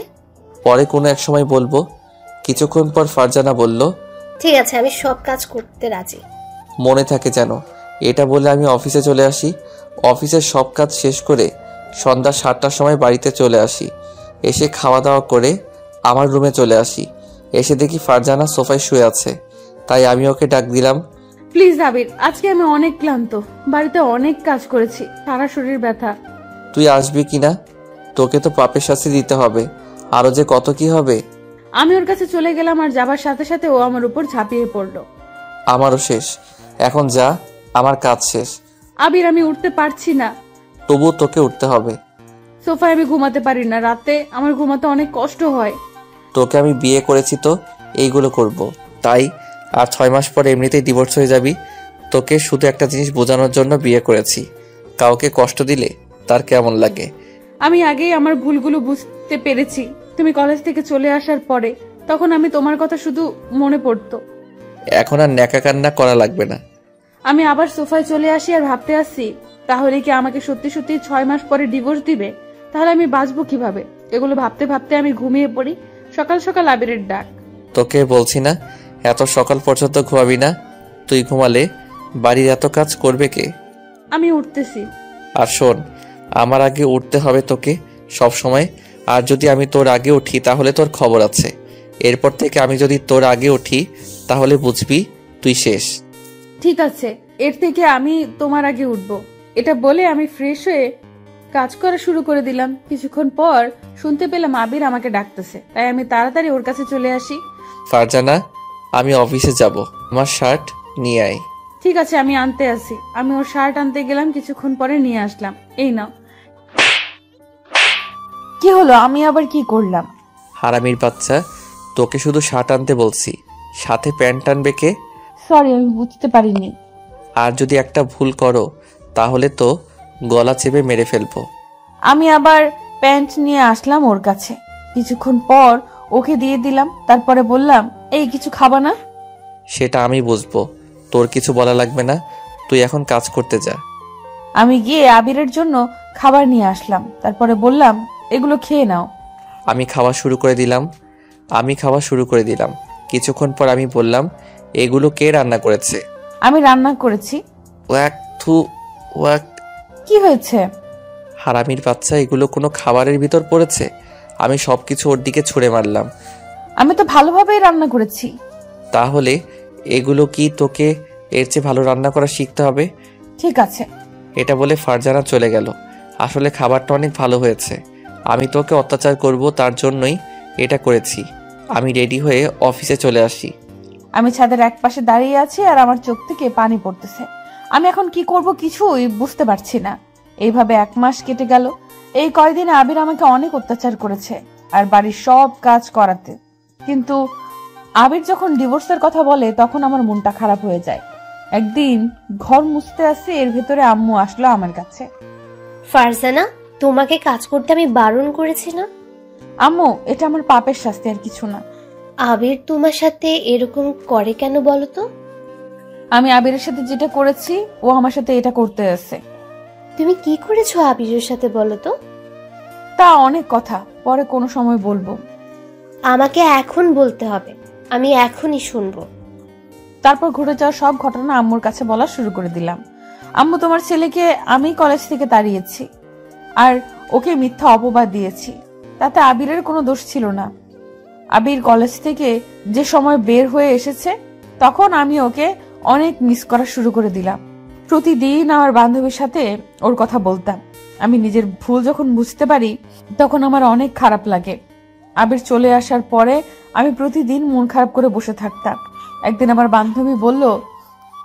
পরে কোনো এক সময় বলবো। কিছুক্ষণ পর ফারজানা বলল, ঠিক আছে, আমি সব কাজ করতে রাজি। মনে থাকে যেন এটা বলে আমি অফিসে চলে আসি। অফিসের সব কাজ শেষ করে সন্ধ্যা 7টার সময় বাড়িতে চলে আসি। এসে খাওয়া দাওয়া করে আমার রুমে চলে আসি। এসে দেখি ফারজানা সোফায় শুয়ে আছে, তাই আমি ওকে ডাক দিলাম। প্লিজ আবির, আজকে আমি অনেক ক্লান্ত, বাড়িতে অনেক কাজ করেছি, সারা শরীর ব্যথা। তুই আসবি কিনা? তোকে তো পাপের শাস্তি দিতে হবে, আরো যে কত কি হবে। আমি ওর কাছে চলে গেলাম আর যাবার সাথে সাথে ও আমার উপর ঝাঁপিয়ে পড়লো। আমারও শেষ, এখন যা, আমার কাজ শেষ। আবির, আমি উঠতে পারছি না। তবু তোকে উঠতে হবে। সোফায় আমি ঘুমাতে পারি না, রাতে আমার ঘুমাতে অনেক কষ্ট হয়। তোকে আমি বিয়ে করেছি তো এইগুলো করব, তাই আর 6 মাস পরে এমনিতেই ডিভোর্স হয়ে যাবি। তোকে শুধু একটা জিনিস বোঝানোর জন্য বিয়ে করেছি, কাউকে কষ্ট দিলে তার কেমন লাগে। আমি আগেই আমার ভুলগুলো বুঝতে পেরেছি। তুমি কলেজ থেকে চলে আসার পরে তখন আমি তোমার কথা শুধু মনে পড়তো। এখন আর ন্যাকা কান্না করা লাগবে না। আমি আবার সোফায় চলে আসি আর ভাবতে আসি, তাহলে কি আমাকে সত্যি সত্যি 6 মাস পরে ডিভোর্স দিবে? তাহলে আমি বাঁচবো কিভাবে? এগুলো ভাবতে ভাবতে আমি ঘুমিয়ে পড়ি। সকাল সকাল আবিরের ডাক। তোকে বলছি না এত সকাল পর্যন্ত ঘুমাবি না। তুই ঘুমালে বাড়ির এত কাজ করবে কে? আমি উঠতেছি। আর শোন, আমার আগে উঠতে হবে তোকে সব সময়। আর যদি আমি তোর আগে উঠি তাহলে তোর খবর আছে। এরপর থেকে আমি যদি তোর আগে উঠি তাহলে বুঝবি তুই শেষ। ঠিক আছে, এর থেকে আমি তোমার আগে উঠবো। এটা বলে আমি ফ্রেশ হয়ে কাজ করা শুরু করে দিলাম। কিছুক্ষণ পর শুনতে পেলাম আবির আমাকে ডাকতেছে, তাই আমি তাড়াতাড়ি ওর কাছে চলে আসি। ফারজানা, আমি অফিসে যাব, আমার শার্ট নিয়ে আয়। ঠিক আছে, আমি আনতে আসি। আমি ওর শার্ট আনতে গেলাম, কিছুক্ষণ পরে নিয়ে আসলাম। এই নাও। কি হলো? আমি আবার কি করলাম? হারামির বাচ্চা, তোকে শুধু শার্ট আনতে বলছি, সাথে প্যান্ট আনবে কে? সরি, আমি বুঝতে পারিনি। আর যদি একটা ভুল করো তাহলে তো গলা চেপে মেরে ফেলবো। আমি আবার প্যান্ট নিয়ে আসলাম ওর কাছে। কিছুক্ষণ পর ওকে দিয়ে দিলাম, তারপরে বললাম, এই কিছু খাবা না? সেটা আমি বুঝবো, তোর কিছু বলা লাগবে না। তুই এখন কাজ করতে যা। আমি গিয়ে আবিরের জন্য খাবার নিয়ে আসলাম, তারপরে বললাম, এগুলো খেয়ে নাও। আমি খাওয়া শুরু করে দিলাম। কিছুক্ষণ পর আমি বললাম, এগুলো কে রান্না করেছে? আমি রান্না করেছি। ওয়াক থু ওয়াক। কি হয়েছে? হারামির বাচ্চা, এগুলো কোনো খাবারের ভিতর পড়েছে? আমি সবকিছু ওর দিকে ছুঁড়ে মারলাম। আমি তো ভালোভাবেই রান্না করেছি। তাহলে এগুলো কি তোকে এর চেয়ে ভালো রান্না করা শিখতে হবে? ঠিক আছে। এটা বলে ফারজানা চলে গেল। আসলে খাবারটা অনেক ভালো হয়েছে। আমি তোকে অত্যাচার করব তার জন্যই এটা করেছি। আমি রেডি হয়ে অফিসে চলে আসি। আমি ছাদের এক পাশে দাঁড়িয়ে আছি আর আমার চোখ থেকে পানি পড়তেছে। আমি এখন কি করব কিছুই বুঝতে পারছি না। এইভাবে 1 মাস কেটে গেল। এই কয়দিনে আবির আমাকে অনেক অত্যাচার করেছে আর বাড়ির সব কাজ করাতে। কিন্তু আবির যখন ডিভোর্সের কথা বলে তখন আমার মনটা খারাপ হয়ে যায়। একদিন ঘর মুছতে আসছি, এর ভেতরে আম্মু আসলো আমার কাছে। ফারজানা, তোমাকে কাজ করতে আমি বারণ করেছি না? আম্মু, এটা আমার পাপের শাস্তি, আর কিছু না। আবির তোমার সাথে এরকম করে কেন বলো তো? আমি আবিরের সাথে যেটা করেছি ও আমার সাথে এটা করতে আসছে। তুমি কি করেছো আবিরের সাথে বলো তো? তা অনেক কথা, পরে কোনো সময় বলবো। আমাকে এখন বলতে হবে, আমি এখনই শুনবো। তারপর ঘটে যাওয়া সব ঘটনা আম্মুর কাছে বলা শুরু করে দিলাম। আম্মু, তোমার ছেলেকে আমি কলেজ থেকে তাড়িয়েছি আর ওকে মিথ্যা অপবাদ দিয়েছি। তাতে আবিরের কোনো দোষ ছিল না। আবির কলেজ থেকে যে সময় বের হয়ে এসেছে তখন আমি ওকে অনেক মিস করা শুরু করে দিলাম। প্রতিদিন আমার বান্ধবীর সাথে ওর কথা বলতাম। আমি নিজের ভুল যখন বুঝতে পারি তখন আমার অনেক খারাপ লাগে। আবির চলে আসার পরে আমি প্রতিদিন মন খারাপ করে বসে থাকতাম। একদিন আমার বান্ধবী বলল,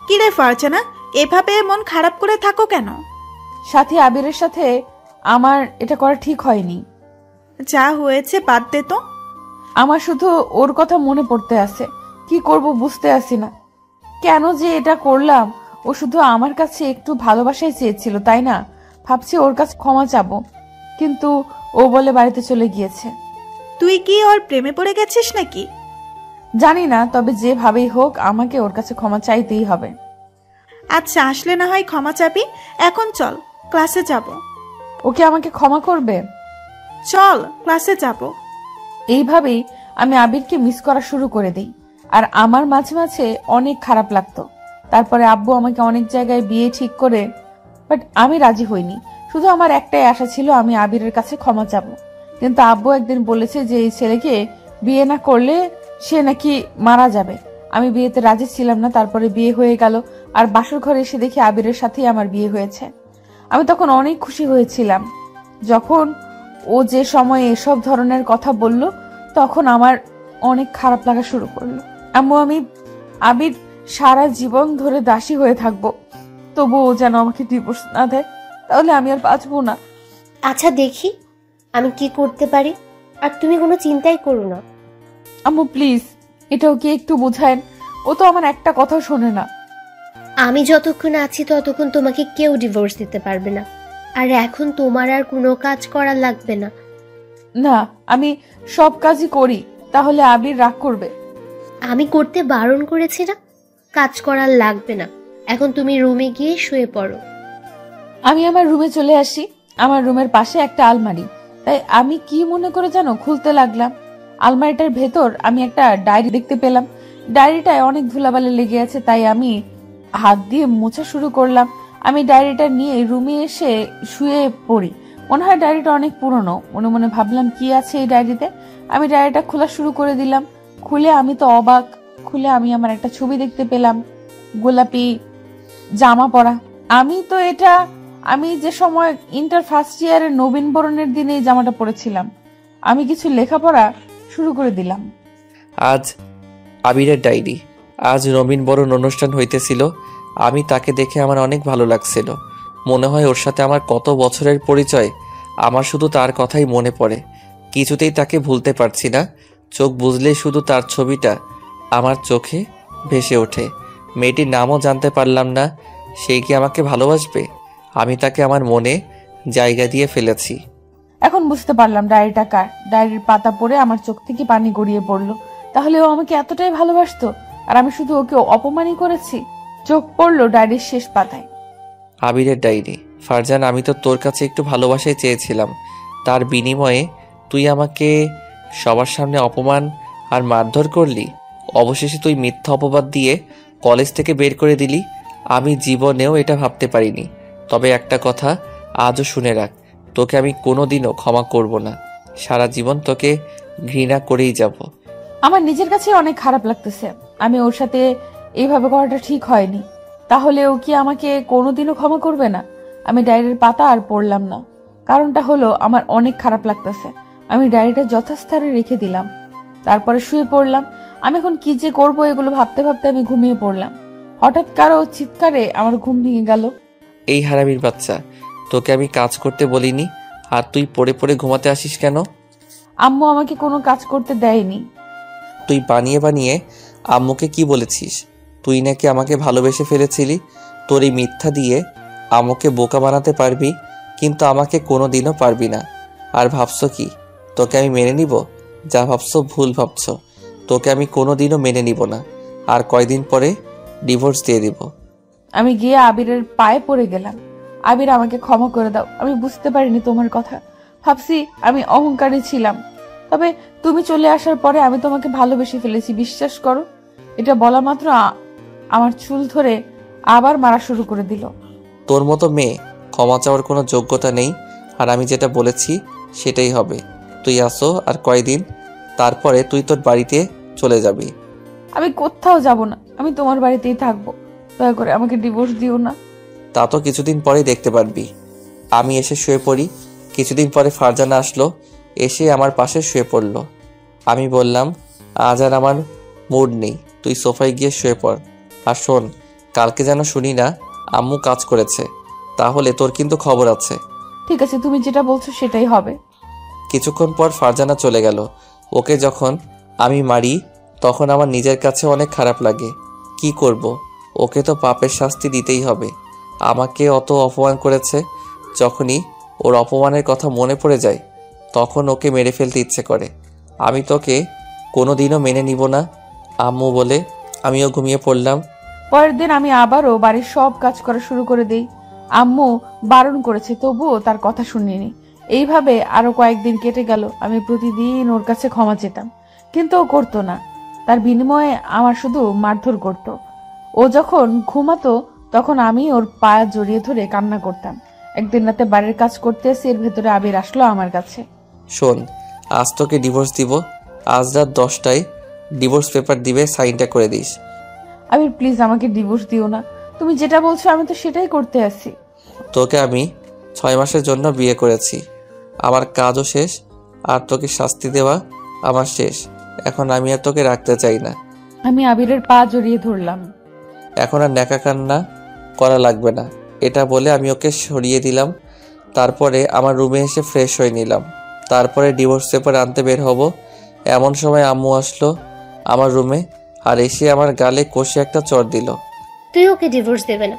কিরে ফারজানা, এভাবে মন খারাপ করে থাকো কেন? সাথী, আবিরের সাথে আমার এটা করা ঠিক হয়নি। যা হয়েছে বাদ দে তো। আমার শুধু ওর কথা মনে পড়তে আছে। কি করব বুঝতে আসি না। কেন যে এটা করলাম? ও শুধু আমার কাছে একটু ভালোবাসাই চেয়েছিল, তাই না? ভাবছি ওর কাছে ক্ষমা চাবো, কিন্তু ও বলে বাড়িতে চলে গিয়েছে। তুই কি ওর প্রেমে পড়ে গেছিস নাকি? জানি না, তবে যেভাবেই হোক আমাকে ওর কাছে ক্ষমা চাইতেই হবে। আচ্ছা, আসলে না হয় ক্ষমা চাবি। এখন চল, ক্লাসে যাব। ওকে আমাকে ক্ষমা করবে? চল, ক্লাসে যাব। এইভাবেই আমি আবিরকে মিস করা শুরু করে দিই। আর আমার মাঝে মাঝে অনেক খারাপ লাগতো। তারপরে আব্বু আমাকে অনেক জায়গায় বিয়ে ঠিক করে, বাট আমি রাজি হইনি। শুধু আমার একটাই আশা ছিল আমি আবিরের কাছে ক্ষমা চাবো। কিন্তু আব্বু একদিন বলেছে যে এই ছেলেকে বিয়ে না করলে সে নাকি মারা যাবে। আমি বিয়েতে রাজি ছিলাম না। তারপরে বিয়ে হয়ে গেল, আর বাসর ঘরে এসে দেখি আবিরের সাথেই আমার বিয়ে হয়েছে। আমি তখন অনেক খুশি হয়েছিলাম। যখন ও যে সময়ে এসব ধরনের কথা বলল, তখন আমার অনেক খারাপ লাগা শুরু করলো। আম্মু, আমি আবির সারা জীবন ধরে দাসী হয়ে থাকবো, তবুও যেন আমাকে ডিভোর্স না দেয়, তাহলে আমি আর বাঁচবো না। আচ্ছা দেখি আমি কি করতে পারি, আর তুমি কোনো চিন্তাই করো না। আম্মু প্লিজ, এটাও কি একটু বোঝায়েন? ও তো আমার একটা কথা শোনে না। আমি যতক্ষণ আছি ততক্ষণ তোমাকে কেউ ডিভোর্স দিতে পারবে না, আর এখন তোমার আর কোনো কাজ করা লাগবে না। না, আমি সব কাজই করি, তাহলে আবির রাগ করবে। আমি করতে বারণ করেছি না? কাজ করার লাগবে না, এখন তুমি রুমে গিয়ে শুয়ে পড়ো। আমি আমার রুমে চলে আসি। আমার রুমের পাশে একটা আলমারি, তাই আমি কি মনে করে জানো খুলতে লাগলাম। আলমারিটার ভেতর আমি একটা ডায়েরি দেখতে পেলাম। ডায়েরিটায় অনেক ধুলাবালি লেগে আছে, তাই আমি হাত দিয়ে মোছা শুরু করলাম। আমি ডায়েরিটা নিয়ে রুমে এসে শুয়ে পড়ি। মনে হয় ডায়েরিটা অনেক পুরনো। মনে মনে ভাবলাম কি আছে এই ডায়েরিতে। আমি ডায়েরিটা খোলা শুরু করে দিলাম। খুলে আমি তো অবাক। খুলে আমি আমার একটা ছবি দেখতে পেলাম, গোলাপি জামা পরা। আমি যে সময় ইন্টার ফার্স্ট ইয়ারের নবীন বরণের দিনে এই জামাটা পরেছিলাম। আমি কিছু লেখাপড়া শুরু করে দিলাম। আজ আবিরের ডায়েরি। আজ নবীন বরণ অনুষ্ঠান হইতেছিল। আমি তাকে দেখে আমার অনেক ভালো লাগছিল। মনে হয় ওর সাথে আমার কত বছরের পরিচয়। আমার শুধু তার কথাই মনে পড়ে, কিছুতেই তাকে ভুলতে পারছি না। চোখ বুঝলেই শুধু তার ছবিটা আমার চোখে ভেসে ওঠে। মেয়েটির নামও জানতে পারলাম না। সে কি আমাকে ভালোবাসবে? আমি তাকে আমার মনে জায়গা দিয়ে ফেলেছি। এখন বুঝতে পারলাম ডায়েরিটা কার। ডায়েরির পাতা পড়ে আমার চোখ থেকে পানি গড়িয়ে পড়লো। তাহলে ও আমাকে এতটাই ভালোবাসতো, আর আমি শুধু ওকে অপমানই করেছি। চোখ পড়লো ডায়েরির শেষ পাতায়। আবিরের ডায়েরি। ফারজান, আমি তো তোর কাছে একটু ভালোবাসাই চেয়েছিলাম। তার বিনিময়ে তুই আমাকে সবার সামনে অপমান আর মারধর করলি। অবশেষে তুই মিথ্যা অপবাদ দিয়ে কলেজ থেকে বের করে দিলি। আমি জীবনেও এটা ভাবতে পারিনি। তবে একটা কথা আজও শুনে রাখ, তোকে আমি কোনোদিনও ক্ষমা করব না। সারা জীবন তোকে ঘৃণা করেই যাব। আমার নিজের কাছে অনেক খারাপ লাগতেছে। আমি ওর সাথে এইভাবে করাটা ঠিক হয়নি। তাহলে ও কি আমাকে কোনোদিনও ক্ষমা করবে না? আমি ডায়েরির পাতা আর পড়লাম না। কারণটা হলো আমার অনেক খারাপ লাগতেছে। আমি ডায়েরিটা যথাস্থানে রেখে দিলাম। তারপরে শুয়ে পড়লাম। আমি এখন কি যে করবো এগুলো ভাবতে ভাবতে আমি ঘুমিয়ে পড়লাম। হঠাৎ কারো চিৎকারে আমার ঘুম ভেঙে গেল। এই হারামির বাচ্চা, তোকে আমি কাজ করতে বলিনি, আর তুই পড়ে পড়ে ঘুমাতে আসিস কেন? আম্মু আমাকে কোনো কাজ করতে দেয়নি। তুই বানিয়ে বানিয়ে আম্মুকে কি বলেছিস? তুই নাকি আমাকে ভালোবেসে ফেলেছিলি। তোর এই মিথ্যা দিয়ে আম্মুকে বোকা বানাতে পারবি, কিন্তু আমাকে কোনোদিনও পারবি না। আর ভাবছো কি তোকে আমি মেনে নিব? যা ভাবছো ভুল ভাবছো। তোকে আমি কোনোদিনও মেনে নিব না। আর কয়দিন পরে ডিভোর্স দিয়ে দিব। আমি গিয়ে আবিরের পায়ে পড়ে গেলাম। আবির, আমাকে ক্ষমা করে দাও। আমি বুঝতে পারিনি তোমার কথা। ভাবছি আমি অহংকারী ছিলাম। তবে তুমি চলে আসার পরে আমি তোমাকে ভালোবেসে ফেলেছি, বিশ্বাস করো। এটা বলা মাত্র আমার চুল ধরে আবার মারা শুরু করে দিল। তোর মতো মেয়ে ক্ষমা চাওয়ার কোনো যোগ্যতা নেই। আর আমি যেটা বলেছি সেটাই হবে। তুই আসো আর কয়দিন, তারপরে তুই তোর বাড়িতে চলে যাবি। আমি কোথাও যাব না, আমি তোমার বাড়িতেই থাকবো। দয়া করে আমাকে ডিভোর্স দিও না। তা তো কিছুদিন পরেই দেখতে পারবি। আমি এসে শুয়ে পড়ি। কিছুদিন পরে ফারজানা আসলো, এসে আমার পাশে শুয়ে পড়ল। আমি বললাম, আজ আর আমার মুড নেই, তুই সোফায় গিয়ে শুয়ে পড়। আর শোন, কালকে যেন শুনি না আম্মু কাজ করেছে, তাহলে তোর কিন্তু খবর আছে। ঠিক আছে, তুমি যেটা বলছো সেটাই হবে। কিছুক্ষণ পর ফারজানা চলে গেল। ওকে যখন আমি মারি তখন আমার নিজের কাছে অনেক খারাপ লাগে। কি করব, ওকে তো পাপের শাস্তি দিতেই হবে। আমাকে অত অপমান করেছে। যখনই ওর অপমানের কথা মনে পড়ে যায় তখন ওকে মেরে ফেলতে ইচ্ছে করে। আমি তোকে কোনোদিনও মেনে নিব না আম্মু বলে আমিও ঘুমিয়ে পড়লাম। পরের দিন আমি আবারও বাড়ির সব কাজ করা শুরু করে দিই। আম্মু বারণ করেছে, তবুও তার কথা শুনিনি। এইভাবে আরো কয়েকদিন কেটে গেল। আমি প্রতিদিন ওর কাছে ক্ষমা চেতাম, কিন্তু ও করতো না। তার বিনিময়ে আমার শুধু মারধর করত। ও যখন ঘুমাতো তখন আমি ওর পা জড়িয়ে ধরে কান্না করতাম। একদিন রাতে বাড়ির কাজ করতে এসে এর ভেতরে আবির আসলো আমার কাছে। শোন, আজ তোকে ডিভোর্স দিব। আজ রাত 10টায় ডিভোর্স পেপার দিবে, সাইনটা করে দিস। আবির প্লিজ আমাকে ডিভোর্স দিও না, তুমি যেটা বলছো আমি তো সেটাই করতে আছি। তোকে আমি 6 মাসের জন্য বিয়ে করেছি, আমার কাজও শেষ, আর তোকে শাস্তি দেওয়া আমার শেষ। এখন আমি আর তোকে রাখতে চাই না। আমি আবিরের পা জড়িয়ে ধরলাম। এখন আর ন্যাকা কান্না করা লাগবে না, এটা বলে আমি ওকে সরিয়ে দিলাম। তারপরে আমার রুমে এসে ফ্রেশ হয়ে নিলাম। তারপরে ডিভোর্স পেপার আনতে বের হব। এমন সময় আম্মু আসলো আমার রুমে, আর এসে আমার গালে কষে একটা চড় দিল। তুই ওকে ডিভোর্স দেবে না?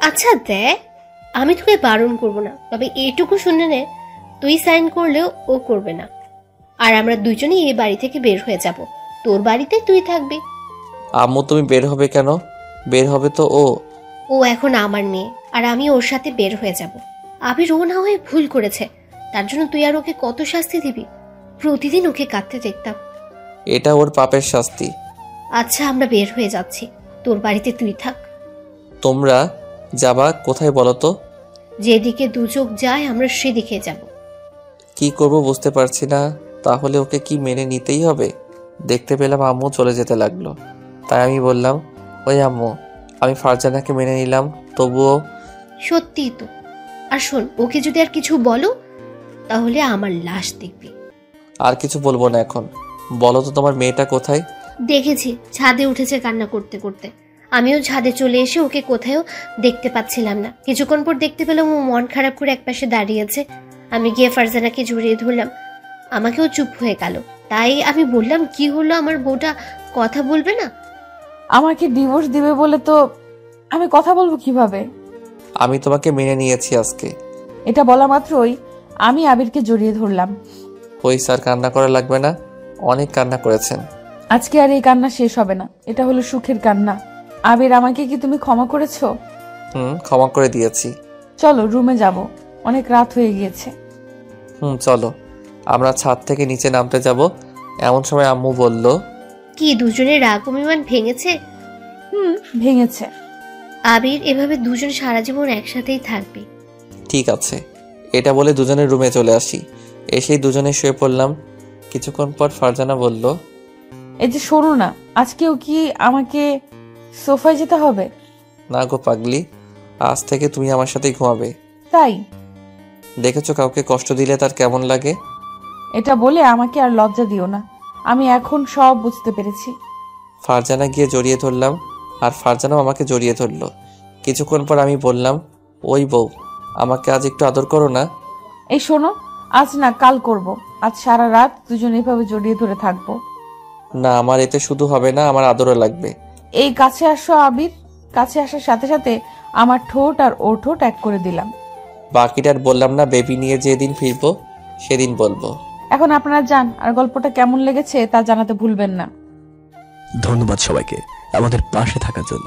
আচ্ছা দেখ, আমি তোকে বারণ করব না, তবে এইটুকু শুনে নে, তুই সাইন করলেও ও করবে না। আর আমরা দুজনেই এই বাড়ি থেকে বের হয়ে যাব, তোর বাড়িতে তুই থাকবি। আম্মু তুমি বের হবে কেন? বের হবে তো ও এখন আমার মেয়ে, আর আমি ওর সাথে বের হয়ে যাব। আবির ও না হয়ে ভুল করেছে, তার জন্য তুই আর ওকে কত শাস্তি দিবি? প্রতিদিন ওকে কাঁদতে দেখতাম। এটা ওর পাপের শাস্তি। আচ্ছা আমরা বের হয়ে যাচ্ছি, তোর বাড়িতে তুই থাক। তোমরা যাবা কোথায় বলো তো? যেদিকে দু চোখ যায় আমরা সেদিকে যাব। কি করব বুঝতে পারছি না। তাহলে ওকে কি মেনে নিতেই হবে? দেখতে পেলাম আম্মু চলে যেতে লাগলো, তাই আমি বললাম, ওই আম্মু, আমি ফারজানাকে মেনে নিলাম, তবুও। সত্যিই তো। আর শোন, ওকে যদি আর কিছু বলো তাহলে আমার লাশ দেখবি। আর কিছু বলবো না এখন। বলো তো তোমার মেয়েটা কোথায়? দেখেছি ছাদে উঠেছে কান্না করতে করতে। আমিও ছাদে চলে এসে ওকে কোথাও দেখতে পাচ্ছিলাম না। কিছুক্ষণ পর দেখতে পেলাম ও মন খারাপ করে একপাশে দাঁড়িয়েছে। আমি গিয়ে ফারজানাকে জড়িয়ে ধরলাম, আমাকেও চুপ হয়ে গেল। তাই আমি বললাম, কি হলো, আমার বউটা কথা বলবে না? আমাকে ডিভোর্স দিবে বলে তো আমি কথা বলবো কিভাবে? আমি তোমাকে মেনে নিয়েছি আজকে। এটা বলা মাত্রই আমি আবিরকে জড়িয়ে ধরলাম। ওই স্যার, কান্না করা লাগবে না, অনেক কান্না করেছেন। আজকে আর এই কান্না শেষ হবে না, এটা হলো সুখের কান্না। আবির, আমাকে কি তুমি ক্ষমা করেছো? ক্ষমা করে দিয়েছি। চলো রুমে যাব, অনেক রাত হয়ে গিয়েছে। চলো আমরা ছাদ থেকে নিচে নামতে যাব। এমন সময় আম্মু বলল, কি দুজনের রাগ অভিমান ভেঙেছে? ভেঙেছে। আবির, এভাবে দুজন সারা জীবন একসাথেই থাকবে। ঠিক আছে। এটা বলে দুজনের রুমে চলে আসি। এসেই দুজনে শুয়ে পড়লাম। কিছুক্ষণ পর ফারজানা বলল, এই যে শোনো না, আজকেও কি আমাকে সোফায় যেতে হবে? না গো পাগলি, আজ থেকে তুমি আমার সাথেই ঘুমাবে। তাই? দেখেছো কাউকে কষ্ট দিলে তার কেমন লাগে? এটা বলে আমাকে আর লজ্জা দিও না, আমি এখন সব বুঝতে পেরেছি। ফারজানা গিয়ে জড়িয়ে ধরলাম, আর ফারজানাও আমাকে জড়িয়ে ধরলো। কিছুক্ষণ পর আমি বললাম, ওই বউ, আমাকে আজ একটু আদর করো না। এই শোনো, আজ না কাল করব। আজ সারা রাত দুজন এভাবে জড়িয়ে ধরে থাকবো। না, আমার এতে শুধু হবে না, আমার আদরও লাগবে। এই কাছে আসো আবির। কাছে আসার সাথে সাথে আমার ঠোঁট আর ওর ঠোঁট এক করে দিলাম। বাকিটার বললাম না, বেবি নিয়ে যেদিন ফিরবো সেদিন বলবো। এখন আপনারা যান, আর গল্পটা কেমন লেগেছে তা জানাতে ভুলবেন না। ধন্যবাদ সবাইকে আমাদের পাশে থাকার জন্য।